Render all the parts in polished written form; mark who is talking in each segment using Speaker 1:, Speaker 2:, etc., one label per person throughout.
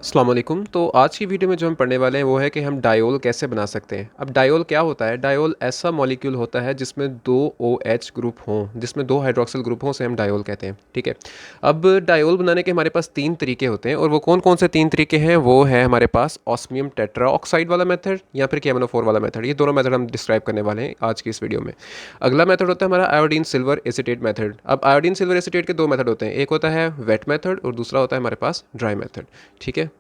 Speaker 1: अस्सलाम वालेकुम। तो आज की वीडियो में जो हम पढ़ने वाले हैं वो है कि हम डायोल कैसे बना सकते हैं। अब डायोल क्या होता है? डायोल ऐसा मॉलिक्यूल होता है जिसमें दो OH ग्रुप हों, जिसमें दो हाइड्रोक्सिल ग्रुप हों, उसे हम डायोल कहते हैं। ठीक है। अब डायोल बनाने के हमारे पास तीन तरीके होते हैं, और वो कौन कौन से तीन तरीके हैं? वो है हमारे पास ऑस्मियम टेट्रा ऑक्साइड वाला मेथड या फिर KMnO4 वाला मेथड। ये दोनों मेथड हम डिस्क्राइब करने वाले हैं आज की इस वीडियो में। अगला मेथड होता है हमारा आयोडीन सिल्वर एसीटेट मेथड। अब आयोडीन सिल्वर एसीटेट के दो मेथड होते हैं, एक होता है वेट मेथड और दूसरा होता है हमारे पास ड्राई मेथड। ठीक है।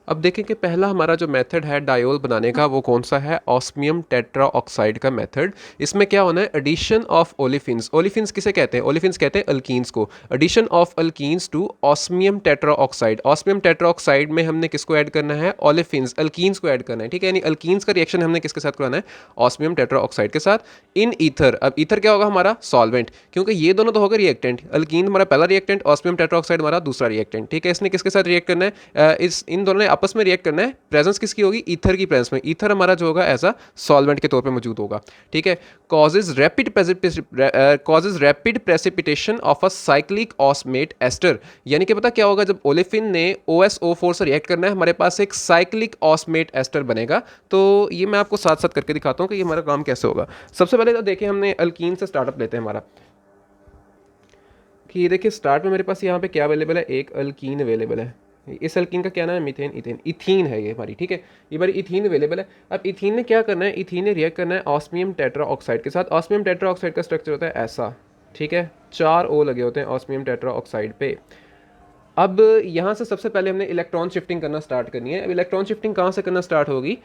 Speaker 1: अब देखें कि पहला हमारा जो मेथड है डायोल बनाने का वो कौन सा है? ऑस्मियम टेट्रा ऑक्साइड का मेथड। इसमें क्या होना है? Addition of olefins. ओलिफिन्स किसे कहते हैं? ओलिफिन्स कहते हैं अल्कीन्स को। Addition of alkenes to osmium tetra oxide. Osmium tetra oxide में हमने किसको ऐड करना है? ओलिफिन्स, अल्कीन्स को ऐड करना है। ठीक है, यानी अल्कीन्स का रिएक्शन हमने किसके साथ कराना है? ऑस्मियम टेट्रा ऑक्साइड के साथ इन ईथर। अब ईथर क्या होगा? हमारा सॉल्वेंट, क्योंकि ये दोनों तो होगा रिएक्टेंट। अल्कीन हमारा पहला रिएक्टेंट, ऑस्मियम टेट्रा ऑक्साइड हमारा दूसरा रिएक्टेंट। ठीक है, इसने किसके साथ रिएक्ट करना है? इस इन दोनों ने आपस में रिएक्ट करना है। प्रेजेंस किसकी होगी? ईथर की प्रेजेंस में। ईथर हमारा जो होगा ऐसा सॉल्वेंट के तौर पे मौजूद होगा। ठीक है। Causes rapid precipitation of a cyclic osmate ester. यानी कि पता क्या होगा? जब ओलेफिन ने OSO4 से रिएक्ट करना है, हमारे पास एक साइक्लिक ऑस्मेट एस्टर बनेगा। तो ये मैं आपको साथ साथ करके दिखाता हूँ कि ये हमारा काम कैसे होगा। सबसे पहले तो देखिए, हमने अल्कीन से स्टार्टअप लेते हैं हमारा, कि ये देखिए स्टार्ट में मेरे पास यहाँ पे क्या अवेलेबल है? एक अल्कीन अवेलेबल है। इस अल्कीन का क्या नाम है? मीथेन, इथेन, इथीन है ये हमारी। ठीक है, ये हमारी इथीन अवेलेबल है। अब इथीन ने क्या करना है? इथीन ने रिएक्ट करना है ऑस्मियम टेट्रा ऑक्साइड के साथ। ऑस्मियम टेट्रा ऑक्साइड का स्ट्रक्चर होता है ऐसा। ठीक है, 4 O लगे होते हैं ऑस्मियम टेट्रा ऑक्साइड पे। अब यहाँ से सबसे पहले हमने इलेक्ट्रॉन शिफ्टिंग करना स्टार्ट करनी है। अब इलेक्ट्रॉन शिफ्टिंग कहाँ से करना स्टार्ट होगी?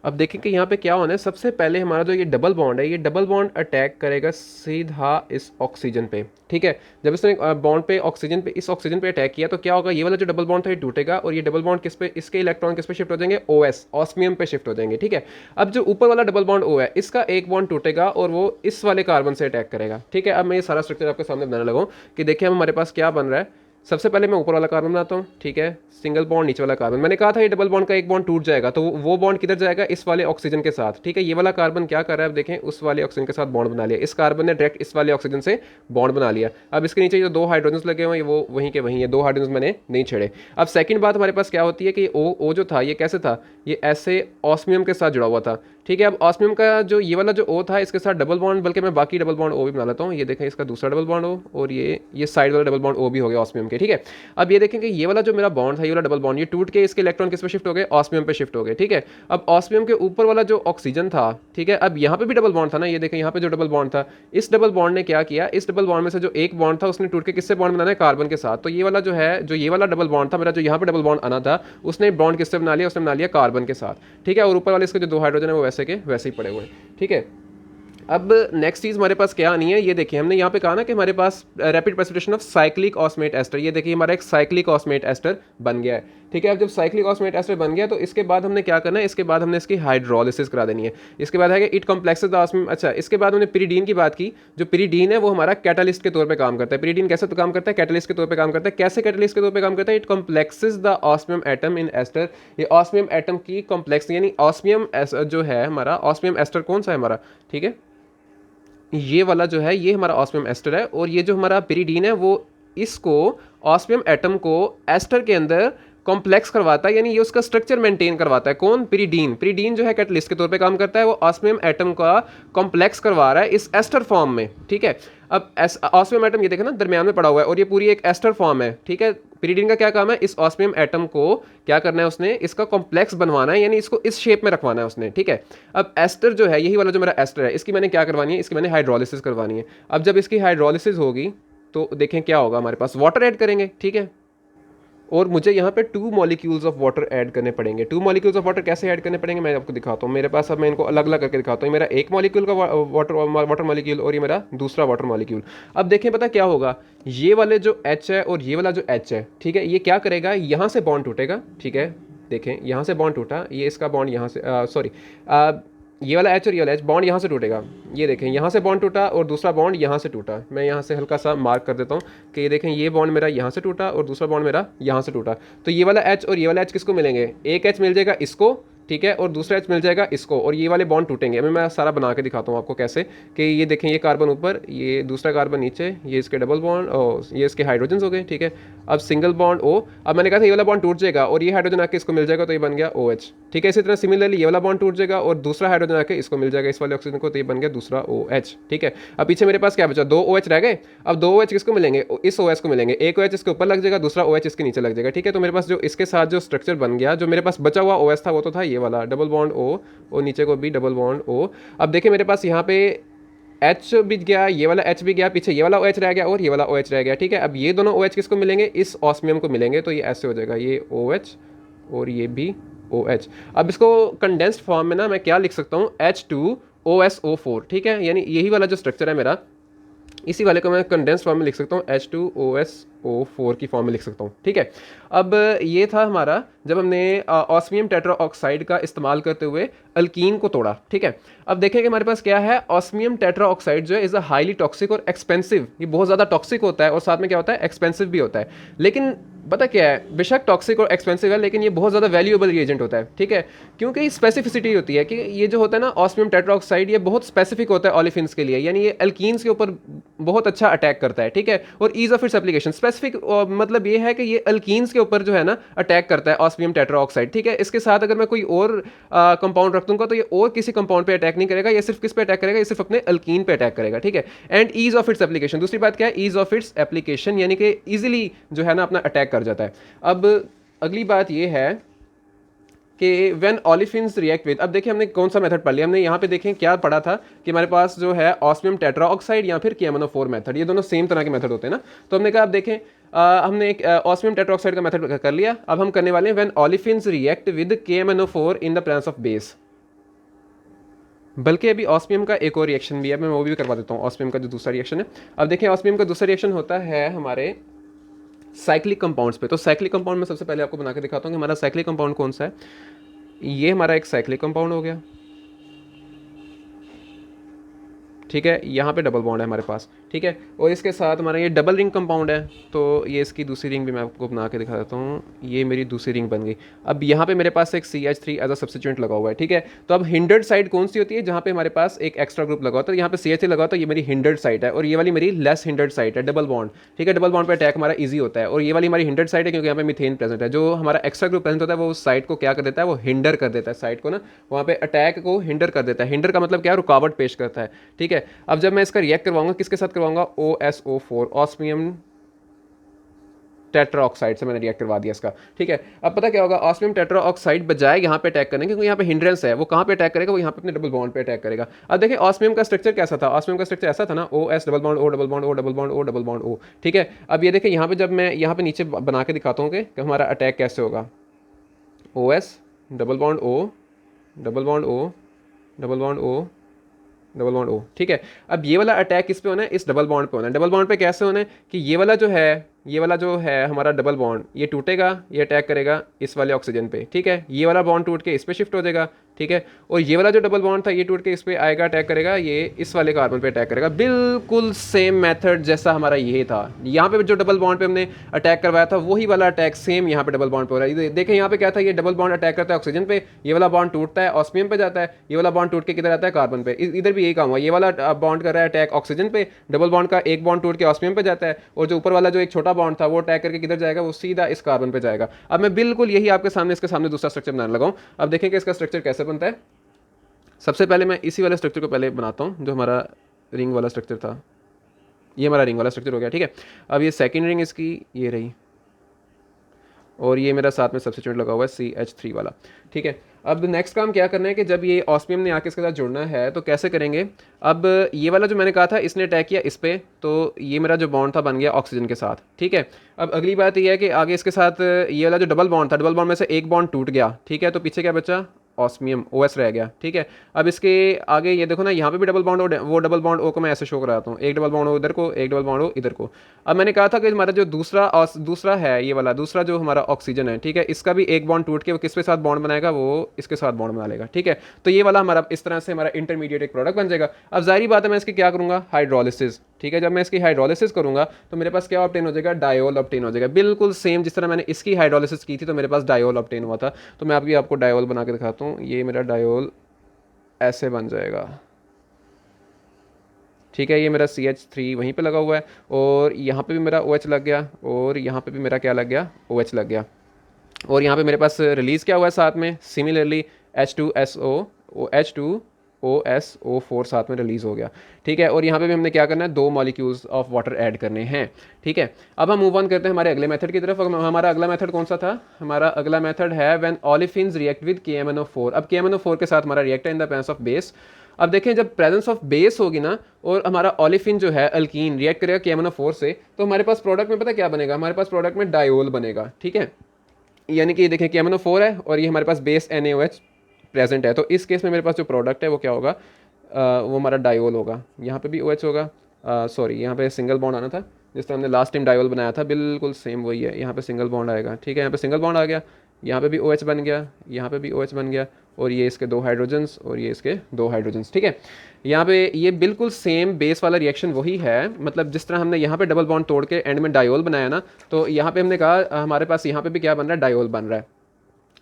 Speaker 1: अब देखें कि यहाँ पे क्या होना है। सबसे पहले हमारा जो ये डबल बॉन्ड है, ये डबल बॉन्ड अटैक करेगा सीधा इस ऑक्सीजन पे। ठीक है, जब इसने बॉन्ड पे ऑक्सीजन पे, इस ऑक्सीजन पे अटैक किया तो क्या होगा? ये वाला जो डबल बॉन्ड था ये टूटेगा, और ये डबल बॉन्ड किस पे, इसके इलेक्ट्रॉन किस पे शिफ्ट हो जाएंगे? OS, ऑस्मियम पे शिफ्ट हो जाएंगे। ठीक है। अब जो ऊपर वाला डबल बॉन्ड O है, इसका एक बॉन्ड टूटेगा और वो इस वाले कार्बन से अटैक करेगा। ठीक है। अब मैं ये सारा स्ट्रक्चर आपके सामने बनाने लगा कि देखिए हमारे पास क्या बन रहा है। सबसे पहले मैं ऊपर वाला कार्बन बनाता हूँ। ठीक है, सिंगल बॉन्ड, नीचे वाला कार्बन। मैंने कहा था ये डबल बॉन्ड का एक बॉन्ड टूट जाएगा, तो वो बॉन्ड किधर जाएगा? इस वाले ऑक्सीजन के साथ। ठीक है, ये वाला कार्बन क्या कर रहा है? अब देखें, उस वाले ऑक्सीजन के साथ बॉन्ड बना लिया। इस कार्बन ने डायरेक्ट इस वाले ऑक्सीजन से बॉन्ड बना लिया। अब इसके नीचे जो दो हाइड्रोजन लगे हुए हैं वो वहीं के वहीं है, दो हाइड्रोजन मैंने नहीं छेड़े। अब सेकंड बात हमारे पास क्या होती है कि ओ जो था ये कैसे था? ये ऐसे ऑस्मियम के साथ जुड़ा हुआ था। ठीक है, अब ऑस्मियम का जो ये वाला जो O था, इसके साथ डबल बॉन्ड, बल्कि मैं बाकी डबल बॉन्ड O भी बना लेता हूँ। ये देखें, इसका दूसरा डबल बॉन्ड O, और ये साइड वाला डबल बॉन्ड O भी हो गया ऑस्मियम के। ठीक है। अब ये देखें कि ये वाला जो मेरा बॉन्ड था, ये वाला डबल बॉन्ड, ये टूट के इसके इलेक्ट्रॉन किस पे शिफ्ट हो गए? ऑस्मियम पे शिफ्ट हो गए। ठीक है। अब ऑस्मियम के ऊपर वाला जो ऑक्सीजन था, ठीक है, अब यहाँ पे भी डबल बॉन्ड था ना, ये देखें यहाँ पे जो डबल बॉन्ड था, इस डबल बॉन्ड ने क्या किया? इस डबल बॉन्ड में से जो एक बॉन्ड था उसने टूट के किससे बॉन्ड बनाना है? कार्बन के साथ। तो ये वाला जो है, जो ये वाला डबल बॉन्ड था मेरा, जो यहाँ पे डबल बॉन्ड आना था, उसने बॉन्ड किससे बना लिया? उसने बना लिया कार्बन के साथ। ठीक है, और ऊपर वाले इसके जो दो हाइड्रोजन है वो वैसे के वैसे ही पड़े हुए हैं। ठीक है। अब नेक्स्ट चीज़ हमारे पास क्या आनी है? ये देखिए, हमने यहाँ पे कहा ना कि हमारे पास rapid precipitation of cyclic osmate ester. ये देखिए हमारा एक साइक्लिक ऑस्मेट एस्टर बन गया है। ठीक है, अब जब साइक्लिक ऑस्मेट एस्टर बन गया तो इसके बाद हमने क्या करना है? इसके बाद हमने इसकी हाइड्रोलिसिस करा देनी है। इसके बाद है कि इट कॉम्प्लेक्सेस द ऑस्मियम। अच्छा, इसके बाद हमने पिरीडीन की बात की। जो पिरीडीन है वो हमारा कैटालिस्ट के तौर पर काम करता है। पिरीडीन कैसे तो काम करता है? कैटालिस्ट के तौर पर काम करता है। कैसे कैटालिस्ट के तौर पर काम करता है? It complexes the osmium atom in ester. ये ऑस्मियम एटम की कॉम्प्लेक्स, यानी ऑस्मियम जो है हमारा ऑस्मियम एस्टर कौन सा है हमारा? ठीक है, ये वाला जो है ये हमारा ऑस्मियम एस्टर है, और ये जो हमारा पिरीडीन है वो इसको ऑस्मियम एटम को एस्टर के अंदर कॉम्प्लेक्स करवाता है, यानी ये उसका स्ट्रक्चर मेंटेन करवाता है। कौन? पिरीडीन। पिरीडीन जो है कैटलिस्ट के तौर पे काम करता है, वो ऑस्मियम एटम का कॉम्प्लेक्स करवा रहा है इस एस्टर फॉर्म में। ठीक है। अब ऑस्मियम एटम ये देखें ना दरमियान में पड़ा हुआ है, और ये पूरी एक एस्टर फॉर्म है। ठीक है, पिरीडीन का क्या काम है? इस ऑस्मियम एटम को क्या करना है? उसने इसका कॉम्प्लेक्स बनवाना है, यानी इसको इस शेप में रखवाना है उसने। ठीक है। अब एस्टर जो है, यही वाला जो मेरा एस्टर है, इसकी मैंने क्या करवानी है? इसकी मैंने हाइड्रोलिसिस करवानी है। अब जब इसकी हाइड्रोलिसिस होगी तो देखें क्या होगा, हमारे पास वाटर ऐड करेंगे। ठीक है, और मुझे यहाँ पे 2 मॉलिक्यूल्स ऑफ वाटर ऐड करने पड़ेंगे। 2 मॉलिक्यूल्स ऑफ वाटर कैसे ऐड करने पड़ेंगे मैं आपको दिखाता हूँ। मेरे पास, अब मैं इनको अलग अलग करके दिखाता हूँ। मेरा एक मॉलिक्यूल का वाटर मॉलिक्यूल, और ये मेरा दूसरा वाटर मॉलिक्यूल। अब देखें पता क्या होगा? ये वाले जो H है और ये वाला जो H है, ठीक है, ये क्या करेगा? यहाँ से बॉन्ड टूटेगा। ठीक है, देखें यहाँ से बॉन्ड टूटा, ये इसका बॉन्ड यहाँ से सॉरी, ये वाला H और ये वाला H बॉन्ड यहाँ से टूटेगा। ये देखें यहाँ से बॉन्ड टूटा और दूसरा बॉन्ड यहाँ से टूटा। मैं यहाँ से हल्का सा मार्क कर देता हूँ कि ये देखें, ये बॉन्ड मेरा यहाँ से टूटा और दूसरा बॉन्ड मेरा यहाँ से टूटा। तो ये वाला H और ये वाला H किसको मिलेंगे? एक H मिल जाएगा इसको, ठीक है, और दूसरा H मिल जाएगा इसको, और ये वाले बॉन्ड टूटेंगे। अभी मैं सारा बना के दिखाता हूँ आपको कैसे, कि ये देखें, ये कार्बन ऊपर, ये दूसरा कार्बन नीचे, ये इसके डबल बॉन्ड और ये इसके हाइड्रोजन हो गए। ठीक है, अब सिंगल बॉन्ड O, अब मैंने कहा था ये वाला बॉन्ड टूट जाएगा और ये हाइड्रोजन आके इसको मिल जाएगा तो ये बन गया OH। ठीक है, इसी तरह सिमिलरली ये वाला बॉन्ड टूट जाएगा और दूसरा हाइड्रोजन आके इसको मिल जाएगा, इस वाले ऑक्सीजन को, तो ये बन गया दूसरा OH। ठीक है, अब पीछे मेरे पास क्या बचा, 2 OH रह गए। अब 2 OH किसको मिलेंगे, इस OH को मिलेंगे। एक OH इसके ऊपर लग जाएगा, दूसरा OH इसके नीचे लग जाएगा। ठीक है, तो मेरे पास जो इसके साथ जो स्ट्रक्चर बन गया, जो मेरे पास बचा हुआ OH था वो तो था ये वाला डबल बॉन्ड O, और नीचे को भी डबल बॉन्ड O। अब देखिए मेरे पास यहाँ पे H भी गया, ये वाला H भी गया, पीछे ये वाला OH रह गया और ये वाला OH रह गया। ठीक है, अब ये दोनों OH किसको मिलेंगे, इस ऑस्मियम को मिलेंगे, तो ये ऐसे हो जाएगा, ये OH और ये भी OH। अब इसको कंडेंस्ड फॉर्म में ना मैं क्या लिख सकता हूँ, H2OSO4। ठीक है, यानी यही वाला जो स्ट्रक्चर है मेरा, इसी वाले को मैं कंडेंस्ड फॉर्म में लिख सकता हूँ, H2OSO4 की फॉर्म में लिख सकता हूँ। ठीक है, अब ये था हमारा जब हमने ऑस्मियम टेट्रा ऑक्साइड का इस्तेमाल करते हुए अल्कीन को तोड़ा। ठीक है, अब देखें कि हमारे पास क्या है, ऑस्मियम टेट्रा ऑक्साइड जो है इज़ अ हाईली टॉक्सिक और एक्सपेंसिव। ये बहुत ज़्यादा टॉक्सिक होता है और साथ में क्या होता है, एक्सपेंसिव भी होता है। लेकिन पता क्या है, बेशक टॉक्सिक और एक्सपेंसिव है, लेकिन ये बहुत ज़्यादा वैल्यूएबल रिएजेंट होता है। ठीक है, क्योंकि स्पेसिफिसिटी होती है कि ये जो होता है ना ऑस्मियम टेट्रा ऑक्साइड, ये बहुत स्पेसिफिक होता है ऑलिफिन्स के लिए, यानी ये अल्कीन्स के ऊपर बहुत अच्छा अटैक करता है। ठीक है, और ease of its application specific, मतलब ये है कि ये अल्कीन्स के ऊपर जो है ना अटैक करता है ऑस्मियम टेट्रा ऑक्साइड। ठीक है, इसके साथ अगर मैं कोई और कंपाउंड रख दूंगा तो ये और किसी कंपाउंड पे अटैक नहीं करेगा, ये सिर्फ किस पे अटैक करेगा, ये सिर्फ अपने अल्कीन पे अटैक करेगा। ठीक है, and ease of its application, दूसरी बात क्या है, ईज ऑफ इट्स एप्लीकेशन, यानी कि ईजिली जो है ना अपना अटैक कर जाता है। अब अगली बात ये है कि व्हेन ऑलिफिन्स रिएक्ट विद, अब देखिए हमने कौन सा मेथड पढ़ लिया, हमने यहाँ पे देखें क्या पढ़ा था कि हमारे पास जो है ऑस्मियम टेट्रा ऑक्साइड या फिर KMnO4 मेथड, ये दोनों सेम तरह के मेथड होते हैं ना। तो हमने कहा अब देखें हमने एक ऑस्मियम टेट्रा ऑक्साइड का मेथड कर लिया, अब हम करने वाले हैं when olefins react with KMnO4 in the presence of base. बल्कि अभी ऑस्मियम का एक और रिएक्शन भी है, मैं वो भी करवा देता हूँ, ऑस्मियम का जो दूसरा रिएक्शन है। अब देखिए ऑस्मियम का दूसरा रिएक्शन होता है हमारे साइक्लिक कंपाउंड्स पे। तो साइक्लिक कंपाउंड में सबसे पहले आपको बना के दिखाता हूँ कि हमारा साइक्लिक कंपाउंड कौन सा है। ये हमारा एक साइक्लिक कंपाउंड हो गया। ठीक है, यहाँ पे डबल बॉन्ड है हमारे पास। ठीक है, और इसके साथ हमारा ये डबल रिंग कंपाउंड है, तो ये इसकी दूसरी रिंग भी मैं आपको बना के दिखा देता हूँ। ये मेरी दूसरी रिंग बन गई। अब यहाँ पे मेरे पास एक CH3 एज अ सब्स्टिट्यूएंट लगा हुआ है। ठीक है, तो अब हिंडर्ड साइड कौन सी होती है, जहाँ पे हमारे पास एक एक्स्ट्रा ग्रुप लगा होता है, यहाँ पे CH3 लगा होता है, ये मेरी हिंडर्ड साइड है, और ये वाली मेरी लेस हिंडर्ड साइड है, डबल बॉन्ड। ठीक है, डबल बॉन्ड पर अटैक हमारा ईजी होता है, और ये वाली हमारी हिंडर्ड साइड है क्योंकि यहाँ पे मीथेन प्रेजेंट है। जो हमारा एक्स्ट्रा ग्रुप प्रेजेंट होता है वो उस साइड को क्या कर देता है, वो हिंडर कर देता है, साइड को ना वहाँ पे अटैक को हिंडर कर देता है। हिंडर का मतलब क्या है, रुकावट पेश करता है। ठीक है, अब जब मैं इसका रिएक्ट करवाऊंगा, किसके साथ करवाऊंगा, OSO4 ऑस्मियम टेट्रा ऑक्साइड से मैंने रिएक्ट करवा दिया इसका। ठीक है, अब पता क्या होगा, ऑस्मियम टेट्रा ऑक्साइड बजाय यहाँ पे अटैक करने, क्योंकि यहाँ पे हिंड्रेंस है, वो कहाँ पे अटैक करेगा, वो यहाँ पे अपने डबल बॉन्ड पे अटैक करेगा। अब देखिए ऑस्मियम का स्ट्रक्चर कैसा था, ऑस्मियम का स्ट्रक्चर ऐसा था ना, OS double bond O double bond O double bond O double bond O। ठीक है, अब ये देखिए यहाँ पे जब मैं यहाँ पे नीचे बना के दिखाता हूँ कि हमारा अटैक कैसे होगा, OS double bond O double bond O double bond O double bond O। ठीक है, अब ये वाला अटैक किस पे होना है, इस डबल बॉन्ड पे होना है। डबल बॉन्ड पे कैसे होना है कि ये वाला जो है हमारा डबल बॉन्ड, ये टूटेगा, ये अटैक करेगा इस वाले ऑक्सीजन पे। ठीक है, ये वाला बॉन्ड टूट के इस पे शिफ्ट हो जाएगा। ठीक है, और ये वाला जो डबल बॉन्ड था ये टूट के इस पे आएगा, अटैक करेगा, ये इस वाले कार्बन पे अटैक करेगा। बिल्कुल सेम मेथड जैसा हमारा ये था, यहाँ पे जो डबल बॉन्ड पे हमने अटैक करवाया था वही वाला अटैक सेम यहाँ पे डबल बॉन्ड पे हो रहा है। देखें यहाँ पे क्या था, ये डबल बॉन्ड अटैक करता है ऑक्सीजन पे, ये वाला बॉन्ड टूटता है ऑस्मियम पे जाता है, ये वाला बॉन्ड टूट के किधर आता है, कार्बन पे। इधर भी यही काम हुआ, ये वाला बॉन्ड कर रहा है अटैक ऑक्सीजन पे, डबल बॉन्ड का एक बॉन्ड टूट के ऑस्मियम पे जाता है, और जो ऊपर वाला जो एक छोटा बॉन्ड था वो अटैक करके किधर जाएगा, वो सीधा इस कार्बन पे जाएगा। अब मैं बिल्कुल यही आपके सामने इसके सामने दूसरा स्ट्रक्चर बनाने लगाऊं। अब देखें कि इसका स्ट्रक्चर कैसे बनता है। सबसे पहले मैं इसी वाले स्ट्रक्चर को पहले बनाता हूँ, जो हमारा रिंग वाला स्ट्रक्चर था, ये हमारा रिंग वाला स्ट्रक्चर हो गया। ठीक है, अब ये सेकंड रिंग इसकी ये रही, और ये मेरा साथ में सब्स्टिट्यूएंट लगा हुआ है CH3 वाला। ठीक है, अब नेक्स्ट काम क्या करना है कि जब ये ऑस्मियम ने आके इसके साथ जुड़ना है तो कैसे करेंगे। अब ये वाला जो मैंने कहा था इसने अटैक किया इस पे, तो ये मेरा जो बॉन्ड था बन गया ऑक्सीजन के साथ। ठीक है, अब अगली बात ये है कि आगे इसके साथ ये वाला जो डबल बॉन्ड था, डबल बॉन्ड में से एक बॉन्ड टूट गया। ठीक है, तो पीछे क्या बचा, ऑस्मियम OS रह गया। ठीक है, अब इसके आगे ये देखो ना, यहाँ पे भी डबल बॉन्ड वो डबल बॉन्ड O को मैं ऐसे शो कराता हूँ, एक डबल बॉन्ड O इधर को, एक डबल बॉन्ड O इधर को। अब मैंने कहा था कि हमारा जो दूसरा है, ये वाला दूसरा जो हमारा ऑक्सीजन है, ठीक है, इसका भी एक बॉन्ड टूट के वो किस पे साथ बॉन्ड बनाएगा, वो इसके साथ बॉन्ड बना लेगा। ठीक है, तो ये वाला हमारा इस तरह से हमारा इंटरमीडिएट एक प्रोडक्ट बन जाएगा। अब जाहिर बात है मैं इसकी क्या करूँगा, हाइड्रोलिसिस। ठीक है। जब मैं इसकी हाइड्रोलिसिस करूँगा तो मेरे पास क्या ऑब्टेन हो जाएगा, डायोल ऑब्टेन हो जाएगा, बिल्कुल सेम जिस तरह मैंने इसकी हाइड्रोलिसिस की थी तो मेरे पास डायोल ऑब्टेन हुआ था। तो मैं अभी आपको डायोल बना के दिखाता हूँ, ये मेरा डायोल ऐसे बन जाएगा, ठीक है। ये मेरा CH3 वहीं पे लगा हुआ है और यहाँ पे भी मेरा OH लग गया और यहाँ पे भी मेरा क्या लग गया, OH लग गया। और यहाँ पे मेरे पास रिलीज़ क्या हुआ है साथ में, सिमिलरली H2SO4 साथ में रिलीज़ हो गया, ठीक है। और यहाँ पे भी हमने क्या करना है, 2 मॉलिक्यूल्स ऑफ वाटर ऐड करने हैं, ठीक है। अब हम मूव ऑन करते हैं हमारे अगले मेथड की तरफ। हमारा अगला मेथड कौन सा था, हमारा अगला मेथड है when olefins react with KMnO4। अब KMnO4 के साथ हमारा रिएक्ट है in the presence of base. अब देखें जब प्रेजेंस ऑफ बेस होगी ना और हमारा ओलेफिन जो है अल्कीन रिएक्ट करेगा KMnO4 से, तो हमारे पास प्रोडक्ट में पता क्या बनेगा, हमारे पास प्रोडक्ट में डायोल बनेगा, ठीक है। यानी कि ये देखें KMnO4 है और ये हमारे पास बेस NaOH प्रेजेंट है। तो इस केस में मेरे पास जो प्रोडक्ट है वो क्या होगा, वो हमारा डायोल होगा। यहाँ पे भी OH होगा, सॉरी यहाँ पे सिंगल बॉन्ड आना था, जिस तरह हमने लास्ट टाइम डायोल बनाया था बिल्कुल सेम वही है। यहाँ पे सिंगल बॉन्ड आएगा, ठीक है। यहाँ पे सिंगल बॉन्ड आ गया, यहाँ पे भी OH बन गया, यहाँ पे भी OH बन गया और ये इसके 2 हाइड्रोजन्स और ये इसके 2 हाइड्रोजन्स, ठीक है। यहाँ पे ये बिल्कुल सेम बेस वाला रिएक्शन वही है, मतलब जिस तरह हमने यहाँ पे डबल बॉन्ड तोड़ के एंड में डायोल बनाया ना, तो यहाँ पे हमने कहा हमारे पास यहाँ पे भी क्या बन रहा है, डायोल बन रहा है।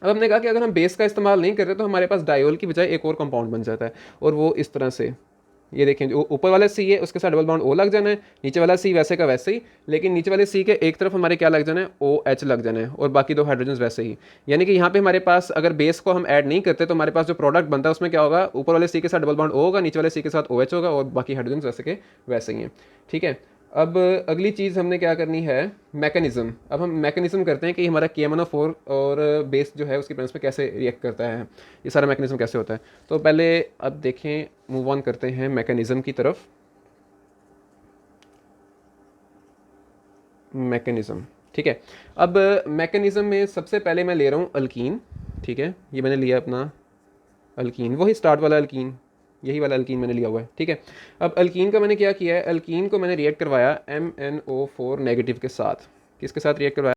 Speaker 1: अब हमने कहा कि अगर हम बेस का इस्तेमाल नहीं करते तो हमारे पास डायोल की बजाय एक और कंपाउंड बन जाता है और वो इस तरह से, ये देखें जो ऊपर वाला C है उसके साथ डबल बॉन्ड O लग जाना है, नीचे वाला C वैसे का वैसे ही, लेकिन नीचे वाले C के एक तरफ हमारे क्या लग जाना है, OH लग जाना है और बाकी 2 हाइड्रोजन वैसे ही। यानी कि यहाँ पे हमारे पास अगर बेस को हम ऐड नहीं करते तो हमारे पास जो प्रोडक्ट बनता है उसमें क्या होगा, ऊपर वाले C के साथ डबल बॉन्ड O होगा, नीचे वाले C के साथ OH होगा और बाकी हाइड्रोजन वैसे के वैसे ही हैं, ठीक है। अब अगली चीज़ हमने क्या करनी है, मैकेनिज्म। अब हम मैकेनिज्म करते हैं कि हमारा KMnO4 और बेस जो है उसकी प्रेजेंस पे कैसे रिएक्ट करता है, ये सारा मैकेनिज्म कैसे होता है। तो पहले अब देखें, मूव ऑन करते हैं मैकेनिज्म की तरफ। मैकेनिज्म, ठीक है। अब मैकेनिज्म में सबसे पहले मैं ले रहा हूँ अल्कीन, ठीक है। ये मैंने लिया अपना अल्कीन, वही स्टार्ट वाला अल्कीन, यही वाला अल्कीन मैंने लिया हुआ है, ठीक है। अब अल्कीन का मैंने क्या किया है, अल्कीन को मैंने रिएक्ट करवाया MnO4 नेगेटिव के साथ। किसके साथ रिएक्ट करवाया,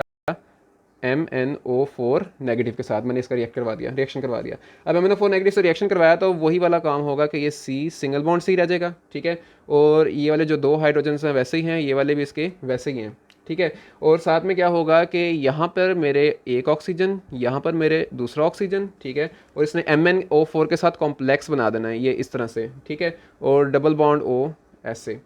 Speaker 1: MnO4 नेगेटिव के साथ मैंने इसका रिएक्शन करवा दिया। अब MnO4 नेगेटिव से रिएक्शन करवाया तो वही वाला काम होगा कि ये C सिंगल बॉन्ड C रह जाएगा, ठीक है। और ये वाले जो 2 हाइड्रोजन हैं वैसे ही हैं, ये वाले भी इसके वैसे ही हैं, ठीक है। और साथ में क्या होगा कि यहाँ पर मेरे एक ऑक्सीजन, यहाँ पर मेरे दूसरा ऑक्सीजन, ठीक है। और इसने MnO4 के साथ कॉम्प्लेक्स बना देना है ये इस तरह से, ठीक है। और डबल बॉन्ड O ऐसे,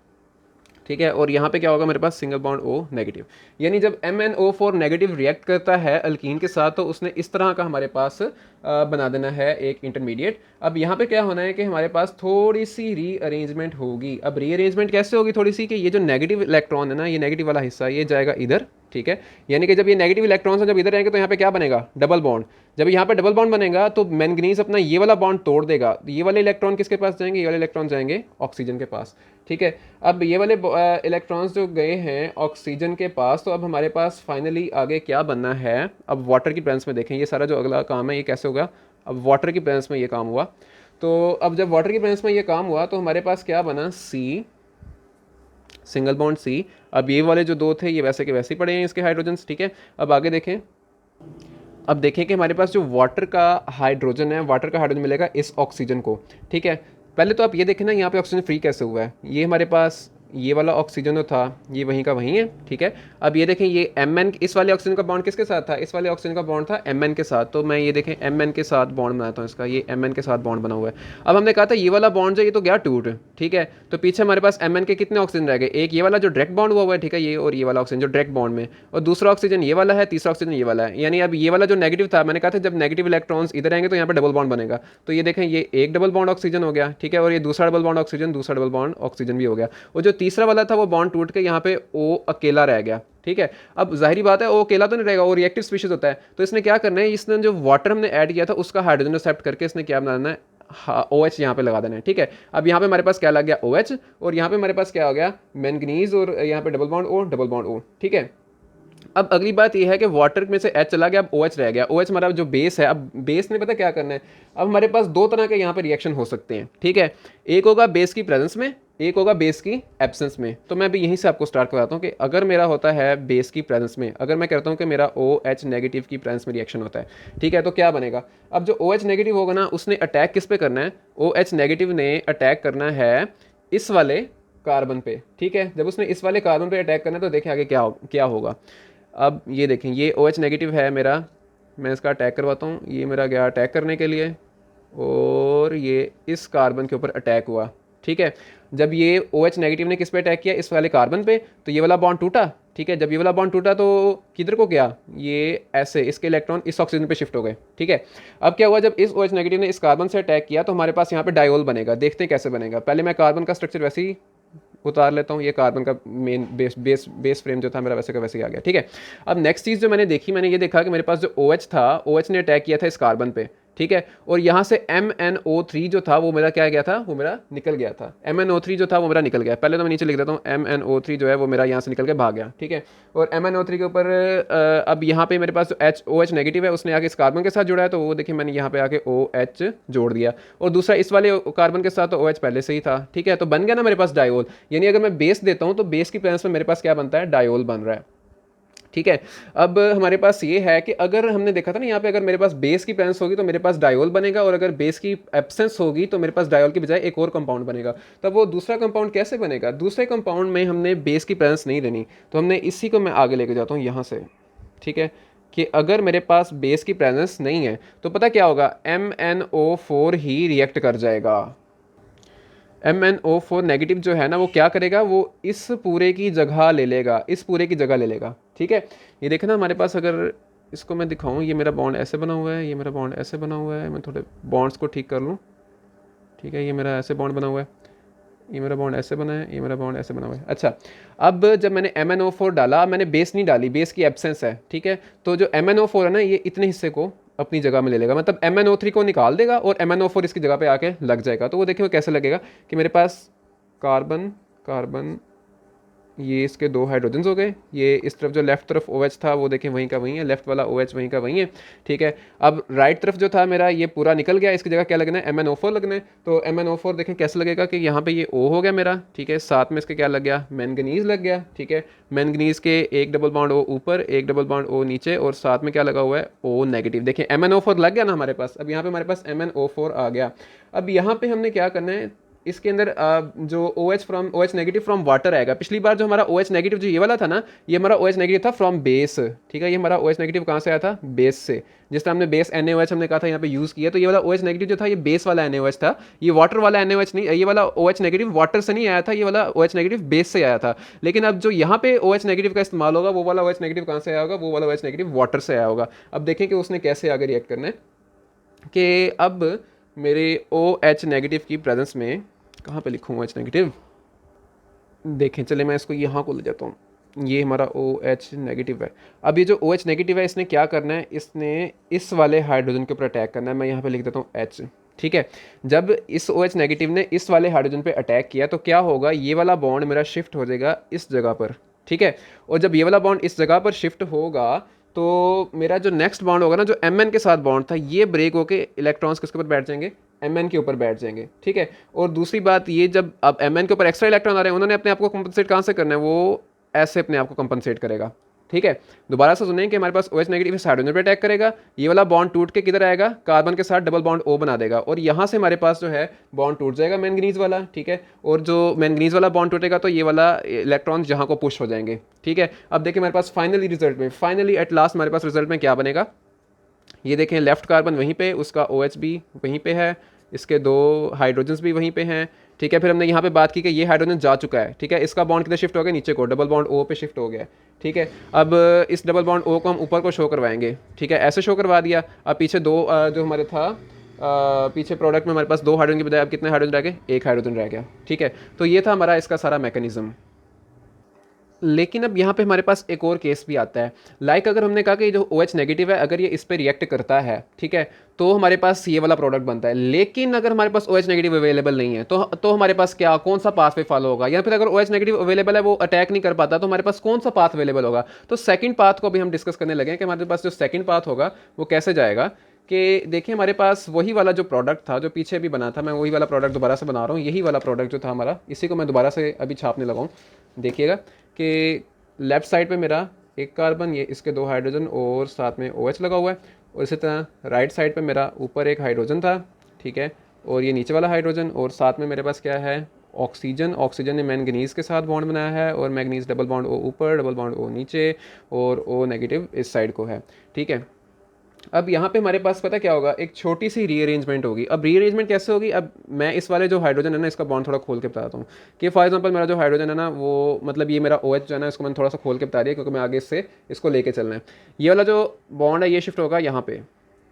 Speaker 1: ठीक है। और यहाँ पे क्या होगा, मेरे पास सिंगल बॉन्ड O नेगेटिव। यानी जब MnO4 नेगेटिव रिएक्ट करता है अल्कीन के साथ तो उसने इस तरह का हमारे पास बना देना है एक इंटरमीडिएट। अब यहाँ पे क्या होना है कि हमारे पास थोड़ी सी रीअरेंजमेंट होगी। अब रीअरेंजमेंट कैसे होगी थोड़ी सी, कि ये जो नेगेटिव इलेक्ट्रॉन है ना, ये नेगेटिव वाला हिस्सा ये जाएगा इधर, ठीक है। यानी कि जब ये नेगेटिव इलेक्ट्रॉन्स जब इधर आएंगे तो यहाँ पे क्या बनेगा, डबल बॉन्ड। जब यहाँ पे डबल बॉन्ड बनेगा तो मैंगनीज अपना ये वाला बॉन्ड तोड़ देगा, ये वाले इलेक्ट्रॉन किसके पास जाएंगे, ये वाले इलेक्ट्रॉन जाएंगे ऑक्सीजन के पास, ठीक है। अब ये वाले इलेक्ट्रॉन्स जो गए हैं ऑक्सीजन के पास, तो अब हमारे पास फाइनली आगे क्या बनना है। अब वाटर की प्रेजेंस में देखें, ये सारा जो अगला काम है ये कैसे होगा, अब वाटर की प्रेजेंस में ये काम हुआ। तो अब जब वाटर की प्रेजेंस में ये काम हुआ तो हमारे पास क्या बना, C सिंगल बॉन्ड C। अब ये वाले जो 2 थे ये वैसे के वैसे ही पड़े हैं इसके हाइड्रोजन्स, ठीक है। अब आगे देखें, अब देखें कि हमारे पास जो वाटर का हाइड्रोजन है, वाटर का हाइड्रोजन मिलेगा इस ऑक्सीजन को, ठीक है। पहले तो आप ये देखें ना यहाँ पे ऑक्सीजन फ्री कैसे हुआ है, ये हमारे पास ये वाला ऑक्सीजन जो था ये वहीं का वहीं है, ठीक है। अब ये देखें ये Mn, इस वाले ऑक्सीजन का बॉन्ड किसके साथ था, इस वाले ऑक्सीजन का बॉन्ड था Mn के साथ। तो मैं ये देखें Mn के साथ बॉन्ड बनाता हूँ इसका, ये Mn के साथ बॉन्ड बना हुआ है। अब हमने कहा था ये वाला बॉन्ड जो ये तो गया टूट, ठीक है। तो पीछे हमारे पास Mn के कितने ऑक्सीजन रह गए, एक ये वाला जो डायरेक्ट बॉन्ड हुआ है, ठीक है, ये और ये वाला ऑक्सीजन जो डायरेक्ट बॉन्ड में, और दूसरा ऑक्सीजन ये वाला है, तीसरा ऑक्सीजन ये वाला है। यानी अब ये वाला जो नेगेटिव था, मैंने कहा था जब नेगेटिव इलेक्ट्रॉन्स इधर आएंगे तो यहाँ पे डबल बॉन्ड बनेगा। तो ये देखें ये एक डबल बॉन्ड ऑक्सीजन हो गया, ठीक है। और ये दूसरा डबल बॉन्ड ऑक्सीजन, दूसरा डबल बॉन्ड ऑक्सीजन भी हो गया। और जो तीसरा वाला था वो बॉन्ड टूट के यहाँ पे O अकेला रह गया, ठीक है। अब जाहिर बात है O अकेला तो नहीं रहेगा, वो रिएक्टिव स्पीशीज होता है। तो इसने क्या करना है, इसने जो वाटर हमने ऐड किया था उसका हाइड्रोजन एक्सेप्ट करके इसने क्या बनाना है, OH यहाँ पे लगा देना है, ठीक है। अब यहाँ पे हमारे पास क्या लग गया, OH, और यहाँ पे हमारे पास क्या हो गया, मैंगनीज, और यहाँ पे double bond O, double bond O, ठीक है। अब अगली बात यह है कि वाटर में से H चला गया, अब OH रह गया। OH हमारा जो बेस है, अब बेस ने पता क्या करना है, अब हमारे पास 2 तरह के यहाँ पे रिएक्शन हो सकते हैं, ठीक है। एक होगा बेस की प्रेजेंस में, एक होगा बेस की एब्सेंस में। तो मैं भी यहीं से आपको स्टार्ट कराता हूँ कि अगर मेरा होता है बेस की प्रेजेंस में, अगर मैं कहता हूँ कि मेरा OH नेगेटिव की प्रेजेंस में रिएक्शन होता है, ठीक है, तो क्या बनेगा। अब जो OH नेगेटिव होगा ना, उसने अटैक किस पे करना है, OH नेगेटिव ने अटैक करना है इस वाले कार्बन पे, ठीक है। जब उसने इस वाले कार्बन पे अटैक करना है तो देखें आगे क्या होगा। अब ये देखें, ये OH नेगेटिव है मेरा, मैं इसका अटैक करवाता हूँ। ये मेरा गया अटैक करने के लिए और ये इस कार्बन के ऊपर अटैक हुआ, ठीक है। जब ये OH नेगेटिव ने किस पे अटैक किया, इस वाले कार्बन पे, तो ये वाला बॉन्ड टूटा, ठीक है। जब ये वाला बॉन्ड टूटा तो किधर को गया, ये ऐसे इसके इलेक्ट्रॉन इस ऑक्सीजन पे शिफ्ट हो गए, ठीक है। अब क्या हुआ, जब इस OH नेगेटिव ने इस कार्बन से अटैक किया तो हमारे पास यहाँ पे डायोल बनेगा। देखते हैं कैसे बनेगा। पहले मैं कार्बन का स्ट्रक्चर वैसे ही उतार लेता हूँ। ये कार्बन का मेन बेस फ्रेम जो था मेरा वैसे का वैसे ही आ गया, ठीक है। अब नेक्स्ट चीज़ जो मैंने देखी, मैंने ये देखा कि मेरे पास जो OH था, OH ने अटैक किया था इस कार्बन पे, ठीक है। और यहाँ से MnO3 जो था वो मेरा क्या गया था, वो मेरा निकल गया था। MnO3 जो था वो मेरा निकल गया। पहले तो मैं नीचे लिख देता हूँ, MnO3 जो है वो मेरा यहाँ से निकल के भाग गया, ठीक है। और MnO3 के ऊपर अब यहाँ पे मेरे पास जो OH नेगेटिव है उसने आके इस कार्बन के साथ जुड़ा है, तो वो देखिए मैंने यहाँ पे आके OH जोड़ दिया। और दूसरा इस वाले कार्बन के साथ तो OH पहले से ही था, ठीक है। तो बन गया ना मेरे पास डायोल। यानी अगर मैं बेस देता हूँ तो बेस की प्रेजेंस में मेरे पास क्या बनता है, डायोल बन रहा है, ठीक है। अब हमारे पास ये है कि अगर हमने देखा था ना यहाँ पे, अगर मेरे पास बेस की प्रेजेंस होगी तो मेरे पास डायोल बनेगा, और अगर बेस की एब्सेंस होगी तो मेरे पास डायोल की बजाय एक और कंपाउंड बनेगा। तब वो दूसरा कंपाउंड कैसे बनेगा, दूसरे कंपाउंड में हमने बेस की प्रेजेंस नहीं लेनी, तो हमने इसी को मैं आगे लेके जाता हूँ यहाँ से, ठीक है। कि अगर मेरे पास बेस की प्रेजेंस नहीं है तो पता क्या होगा, MnO4 ही रिएक्ट कर जाएगा। MnO4 नेगेटिव जो है ना वो क्या करेगा, वो इस पूरे की जगह ले लेगा, इस पूरे की जगह ले लेगा, ठीक है। ये देखना हमारे पास, अगर इसको मैं दिखाऊं, ये मेरा बॉन्ड ऐसे बना हुआ है, ये मेरा बॉन्ड ऐसे बना हुआ है। मैं थोड़े बॉन्ड्स को ठीक कर लूँ, ठीक है। ये मेरा ऐसे बॉन्ड बना हुआ है, ये मेरा बॉन्ड ऐसे बना है, ये मेरा बॉन्ड ऐसे बना हुआ है। अच्छा, अब जब मैंने MnO4 डाला, मैंने बेस नहीं डाली, बेस की एब्सेंस है, ठीक है। तो जो MnO4 है ना, ये इतने हिस्से को अपनी जगह में ले लेगा, मतलब MnO3 को निकाल देगा और MnO4 इसकी जगह पे आके लग जाएगा। तो वो देखिए वो कैसे लगेगा कि मेरे पास कार्बन कार्बन, ये इसके दो हाइड्रोजन्स हो गए। ये इस तरफ जो लेफ्ट तरफ OH था वो देखें वहीं का वहीं है, लेफ्ट वाला OH वहीं का वहीं है, ठीक है। अब राइट तरफ जो था मेरा ये पूरा निकल गया, इसकी जगह क्या लगना है, MnO4 लगना है। तो MnO4 देखें कैसे लगेगा कि यहाँ पे ये O हो गया मेरा, ठीक है। साथ में इसके क्या लग गया, मैंगनीज लग गया, ठीक है। मैंगनीज के एक डबल बॉन्ड O ऊपर, एक डबल बॉन्ड O नीचे, और साथ में क्या लगा हुआ है, O नेगेटिव। देखें MnO4 लग गया ना हमारे पास। अब यहाँ पे हमारे पास MnO4 आ गया। अब यहाँ पे हमने क्या करना है, इसके अंदर जो OH नेगेटिव फ्रॉम वाटर आएगा। पिछली बार जो हमारा OH नेगेटिव जो ये वाला था ना, ये हमारा OH नेगेटिव था फ्रॉम बेस, ठीक है। ये हमारा OH नेगेटिव कहाँ से आया था, बेस से। जिस तरह हमने बेस NaOH हमने कहा था यहाँ पे यूज़ किया, तो ये वाला OH नेगेटिव जो था ये बेस वाला NaOH था, ये वाटर वाला NaOH नहीं, ये वाला OH नेगेटिव वाटर से नहीं आया था, ये वाला OH नेगेटिव बेस से आया था। लेकिन अब जो यहाँ पे OH नेगेटिव का इस्तेमाल होगा, वो वाला OH नेगेटिव कहाँ से आया होगा, वो वाला OH नेगेटिव वाटर से आया होगा। अब देखें कि उसने कैसे आगे रिएक्ट करना है, कि अब मेरे OH नेगेटिव की प्रेजेंस में, कहाँ पे लिखूँ OH नेगेटिव, देखें चले मैं इसको यहाँ को ले जाता हूँ। ये हमारा OH नेगेटिव है। अब ये जो OH नेगेटिव है इसने क्या करना है, इसने इस वाले हाइड्रोजन के ऊपर अटैक करना है। मैं यहाँ पे लिख देता हूँ H, ठीक है। जब इस OH नेगेटिव ने इस वाले हाइड्रोजन पे अटैक किया तो क्या होगा, ये वाला बॉन्ड मेरा शिफ्ट हो जाएगा इस जगह पर, ठीक है। और जब ये वाला बॉन्ड इस जगह पर शिफ्ट होगा तो मेरा जो नेक्स्ट बॉन्ड होगा ना, जो Mn के साथ बॉन्ड था, ये ब्रेक होके इलेक्ट्रॉन्स किसके ऊपर बैठ जाएंगे, Mn के ऊपर बैठ जाएंगे, ठीक है। और दूसरी बात ये, जब अब Mn के ऊपर एक्स्ट्रा इलेक्ट्रॉन आ रहे हैं, उन्होंने अपने आप को कंपनसेट कहाँ से करना है, वो ऐसे अपने आप को कंपनसेट करेगा, ठीक है। दोबारा से सुनें कि हमारे पास OH नेगेटिव इस हाइड्रोजन पे अटैक करेगा, ये वाला बॉन्ड टूट के किधर आएगा, कार्बन के साथ डबल बॉन्ड O बना देगा, और यहाँ से हमारे पास जो है बॉन्ड टूट जाएगा मैंगनीज वाला, ठीक है। और जो मैंगनीज वाला बॉन्ड टूटेगा तो ये वाला इलेक्ट्रॉन यहाँ को पुश हो जाएंगे, ठीक है। अब देखिए हमारे पास फाइनली रिजल्ट में, फाइनली एट लास्ट हमारे पास रिजल्ट में क्या बनेगा, ये देखें लेफ्ट कार्बन वहीं पे, उसका OH भी वहीं पे है, इसके दो हाइड्रोजन्स भी वहीं पे हैं, ठीक है। फिर हमने यहाँ पे बात की कि ये हाइड्रोजन जा चुका है, ठीक है। इसका बॉन्ड किधर शिफ्ट हो गया, नीचे को, डबल बॉन्ड O पे शिफ्ट हो गया, ठीक है। अब इस डबल बॉन्ड O को हम ऊपर को शो करवाएंगे, ठीक है। ऐसे शो करवा दिया। अब पीछे दो जो हमारे था पीछे प्रोडक्ट में हमारे पास दो हाइड्रोजन की बजाय अब कितने हाइड्रोजन रह गए, एक हाइड्रोजन रह गया, ठीक है। तो ये था हमारा इसका सारा मैकेनिज्म। लेकिन अब यहाँ पे हमारे पास एक और केस भी आता है। लाइक अगर हमने कहा कि जो OH नेगेटिव है अगर ये इस पर रिएक्ट करता है, ठीक है, तो हमारे पास ये वाला प्रोडक्ट बनता है। लेकिन अगर हमारे पास OH नेगेटिव अवेलेबल नहीं है तो हमारे पास क्या, कौन सा पाथवे फॉलो होगा, या फिर अगर OH नेगेटिव अवेलेबल है वो अटैक नहीं कर पाता तो हमारे पास कौन सा पाथ अवेलेबल होगा। तो सेकंड पाथ को अभी हम डिस्कस करने लगे कि हमारे पास जो सेकंड पाथ होगा वो कैसे जाएगा। कि देखिए हमारे पास वही वाला जो प्रोडक्ट था जो पीछे भी बना था, मैं वही वाला प्रोडक्ट दोबारा से बना रहा हूँ। यही वाला प्रोडक्ट जो था हमारा, इसी को मैं दोबारा से अभी छापने लगा हूँ। देखिएगा कि लेफ्ट साइड पे मेरा एक कार्बन, ये इसके दो हाइड्रोजन और साथ में OH लगा हुआ है, और इसी तरह राइट साइड पे मेरा ऊपर एक हाइड्रोजन था, ठीक है, और ये नीचे वाला हाइड्रोजन, और साथ में मेरे पास क्या है, ऑक्सीजन ने मैंगनीज़ के साथ बॉन्ड बनाया है और मैंगनीज़ डबल बॉन्ड ओ ऊपर, डबल बॉन्ड ओ नीचे और ओ नेगेटिव इस साइड को है, ठीक है। अब यहाँ पे हमारे पास पता क्या होगा, एक छोटी सी रीअरेंजमेंट होगी। अब रीअरेंजमेंट कैसे होगी, अब मैं इस वाले जो हाइड्रोजन है ना, इसका बॉन्ड थोड़ा खोल के बताता हूँ कि फॉर एग्जांपल मेरा जो हाइड्रोजन है ना, वो मतलब ये मेरा OH जो है ना, इसको मैंने थोड़ा सा खोल के बता दिया क्योंकि मैं आगे इससे इसको लेके चलना है। ये वाला जो बॉन्ड है ये शिफ्ट होगा यहाँ पे,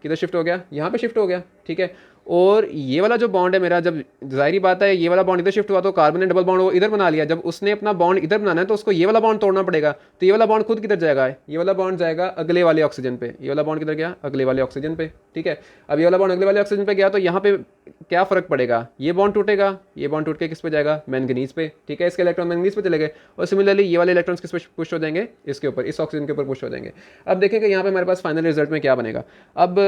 Speaker 1: किधर शिफ्ट हो गया, यहाँ पे शिफ्ट हो गया, ठीक है। और ये वाला जो बॉन्ड है मेरा, जब जाहिर बात है ये वाला बॉन्ड इधर शिफ्ट हुआ तो कार्बन ने डबल बॉन्ड वो इधर बना लिया। जब उसने अपना बॉन्ड इधर बनाना है तो उसको ये वाला बॉन्ड तोड़ना पड़ेगा। तो ये वाला बॉन्ड खुद किधर जाएगा, ये वाला बॉन्ड जाएगा अगले वाले ऑक्सीजन पे। ये वाला बॉन्ड किधर गया, अगले वाले ऑक्सीजन पे, ठीक है। अब ये वाला बॉन्ड अगले वाले ऑक्सीजन पे गया तो यहाँ पे क्या फर्क पड़ेगा, ये बॉन्ड टूटेगा, ये बॉन्ड टूट के किस पे जाएगा, मैंगनीज पे, ठीक है। इसके इलेक्ट्रॉन मैंगनीज पे चले गए और सिमिलरली ये वाले इलेक्ट्रॉन्स किस पे पुश हो जाएंगे, इसके ऊपर, इस ऑक्सीजन के ऊपर पुश हो जाएंगे। अब देखेंगे यहाँ पे हमारे पास फाइनल रिजल्ट में क्या बनेगा। अब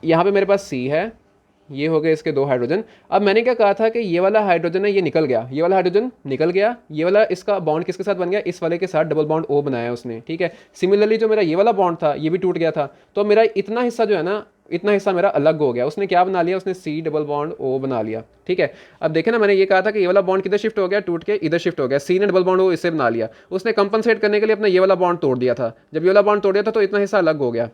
Speaker 1: यहाँ पे मेरे पास C है, ये हो गए इसके 2 हाइड्रोजन। अब मैंने क्या कहा था कि ये वाला हाइड्रोजन है ये निकल गया, ये वाला हाइड्रोजन निकल गया, ये वाला इसका बॉन्ड किसके साथ बन गया, इस वाले के साथ डबल बॉन्ड O बनाया उसने, ठीक है। सिमिलरली जो मेरा ये वाला बॉन्ड था ये भी टूट गया था, तो मेरा इतना हिस्सा जो है ना, इतना हिस्सा मेरा अलग हो गया। उसने क्या बना लिया, उसने C डबल बॉन्ड O बना लिया, ठीक है। अब देखे ना, मैंने ये कहा था कि ये वाला बॉन्ड किधर शिफ्ट हो गया, टूट के इधर शिफ्ट हो गया। C ने डबल बॉन्ड O इससे बना लिया, उसने कंपनसेट करने के लिए अपना ये वाला बॉन्ड तोड़ दिया था। जब ये वाला बॉन्ड तोड़ दिया था तो इतना हिस्सा अलग हो गया।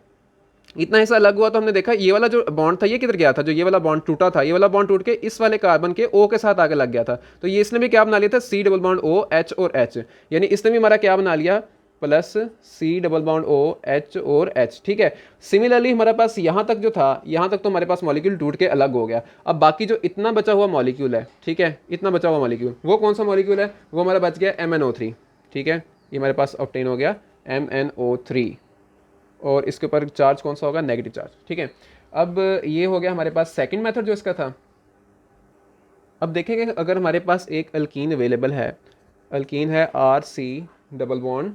Speaker 1: इतना हिस्सा अलग हुआ तो हमने देखा ये वाला जो बॉन्ड था ये किधर गया था, जो ये वाला बॉन्ड टूटा था, ये वाला बॉन्ड टूट के इस वाले कार्बन के O के साथ आगे लग गया था। तो ये इसने भी क्या बना लिया था, C double bond O H और H, यानी इसने भी हमारा क्या बना लिया, plus C double bond O H और H, ठीक है। सिमिलरली हमारे पास यहाँ तक जो था, यहाँ तक तो हमारे पास मॉलिक्यूल टूट के अलग हो गया। अब बाकी जो इतना बचा हुआ मॉलिक्यूल है, ठीक है, इतना बचा हुआ मॉलिक्यूल वो कौन सा मॉलिक्यूल है, वो हमारा बच गया MnO3, ठीक है। ये हमारे पास ऑब्टेन हो गया MnO3 और इसके ऊपर चार्ज कौन सा होगा, नेगेटिव चार्ज, ठीक है। अब ये हो गया हमारे पास सेकंड मेथड जो इसका था। अब देखेंगे अगर हमारे पास एक अल्कीन अवेलेबल है, अल्कीन है RC double bond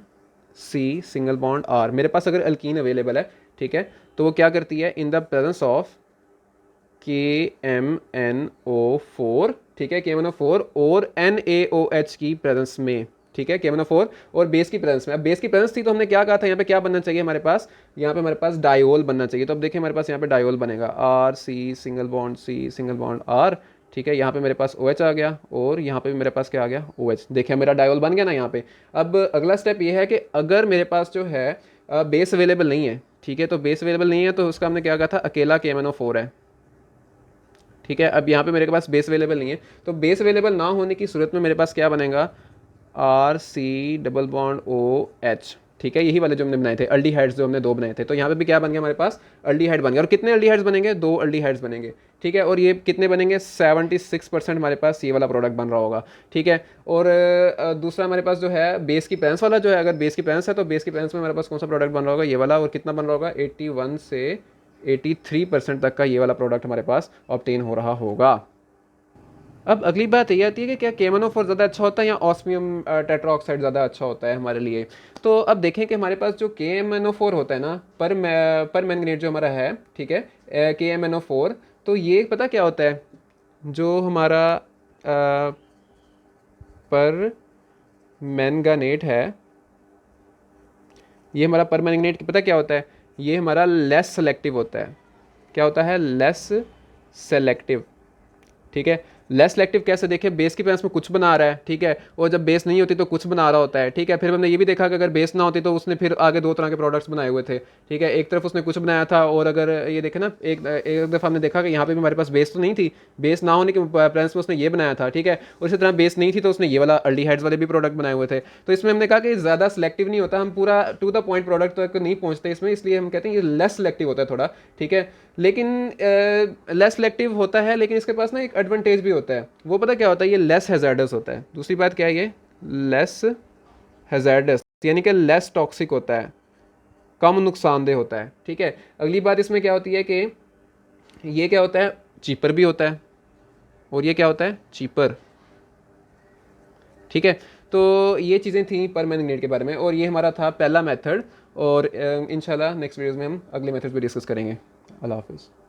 Speaker 1: C single bond R, मेरे पास अगर अल्कीन अवेलेबल है, ठीक है, तो वो क्या करती है, in the presence of KMnO4, ठीक है, KMnO4 और NaOH की प्रेजेंस में, ठीक है, KMnO4 और बेस की प्रेजेंस में। अब बेस की प्रेजेंस थी तो हमने क्या कहा था, यहाँ पे क्या बनना चाहिए हमारे पास, यहाँ पे हमारे पास डायोल बनना चाहिए। तो अब देखिए हमारे पास यहाँ पे डायोल बनेगा RC single bond C single bond R, ठीक है। यहाँ पे मेरे पास OH आ गया और यहाँ पे भी मेरे पास क्या आ गया, OH। देखिए मेरा डायोल बन गया ना यहाँ पे। अब अगला स्टेप ये है कि अगर मेरे पास जो है बेस अवेलेबल नहीं है, ठीक है, तो बेस अवेलेबल नहीं है तो उसका हमने क्या कहा था, अकेला KMnO4 है, ठीक है। अब यहाँ पे मेरे पास बेस अवेलेबल नहीं है, तो बेस अवेलेबल ना होने की सूरत में मेरे पास क्या बनेगा, RC डबल बॉन्ड OH, ठीक है। यही वाले जो हमने बनाए थे अल्डिहाइड्स, जो हमने 2 बनाए थे, तो यहाँ पे भी क्या बन गया हमारे पास, अल्डिहाइड बन गया। और कितने अल्डिहाइड्स बनेंगे, 2 अल्डिहाइड्स बनेंगे, ठीक है। और ये कितने बनेंगे, 76% हमारे पास ये वाला प्रोडक्ट बन रहा होगा, ठीक है। और दूसरा हमारे पास जो है बेस की प्रेजेंस वाला जो है, अगर बेस की प्रेजेंस है तो बेस की प्रेजेंस में हमारे पास कौन सा प्रोडक्ट बन रहा होगा, ये वाला। और कितना बन रहा होगा, 81 से 83% तक का ये वाला प्रोडक्ट हमारे पास ऑब्टेन हो रहा होगा। अब अगली बात ये आती है कि क्या KMnO4 ज़्यादा अच्छा होता है या ऑस्मियम टेट्राऑक्साइड ज़्यादा अच्छा होता है हमारे लिए। तो अब देखें कि हमारे पास जो KMnO4 होता है ना, पर मैंगनेट जो हमारा है, ठीक है, KMnO4, तो ये पता क्या होता है, जो हमारा पर मैंगनेट है, ये हमारा पर मैंगनेट पता क्या होता है, ये हमारा लेस सेलेक्टिव होता है। क्या होता है, लेस सेलेक्टिव, ठीक है। लेस सेलेक्टिव कैसे, देखे बेस की प्रेजेंस में कुछ बना रहा है, ठीक है, और जब बेस नहीं होती तो कुछ बना रहा होता है, ठीक है। फिर हमने ये भी देखा कि अगर बेस ना होती तो उसने फिर आगे 2 तरह के प्रोडक्ट्स बनाए हुए थे, ठीक है। एक तरफ उसने कुछ बनाया था, और अगर ये देखे ना, एक दफ़ा हमने देखा कि यहाँ पे भी हमारे पास बेस तो नहीं थी, बेस ना होने की प्रेजेंस में उसने ये बनाया था, ठीक है। और इसी तरह बेस नहीं थी तो उसने ये वाला अल्डिहाइड्स वाले भी प्रोडक्ट बनाए हुए थे। तो इसमें हमने कहा कि ज़्यादा सेलेक्टिव नहीं होता, हम पूरा टू द पॉइंट प्रोडक्ट तक नहीं पहुँचते इसमें, इसलिए हम कहते हैं ये लेस सेलेक्टिव होता है थोड़ा, ठीक है। लेकिन लेस सेलेक्टिव होता है, लेकिन इसके पास ना एक एडवांटेज भी होता है, वो पता क्या होता है, ये लेस हैज़ार्डस होता है। दूसरी बात क्या है, ये लेस हैज़ार्डस यानी कि लेस टॉक्सिक होता है, कम नुकसानदेह होता है, ठीक है। अगली बात इसमें क्या होती है कि ये क्या होता है, चीपर भी होता है, और ये क्या होता है, चीपर, ठीक है। तो ये चीज़ें थी पर मैंगनेट के बारे में, और ये हमारा था पहला मेथड। और इंशाल्लाह नेक्स्ट वीडियोज़ में हम अगले मेथड भी डिस्कस करेंगे। अल्लाह हाफिज़।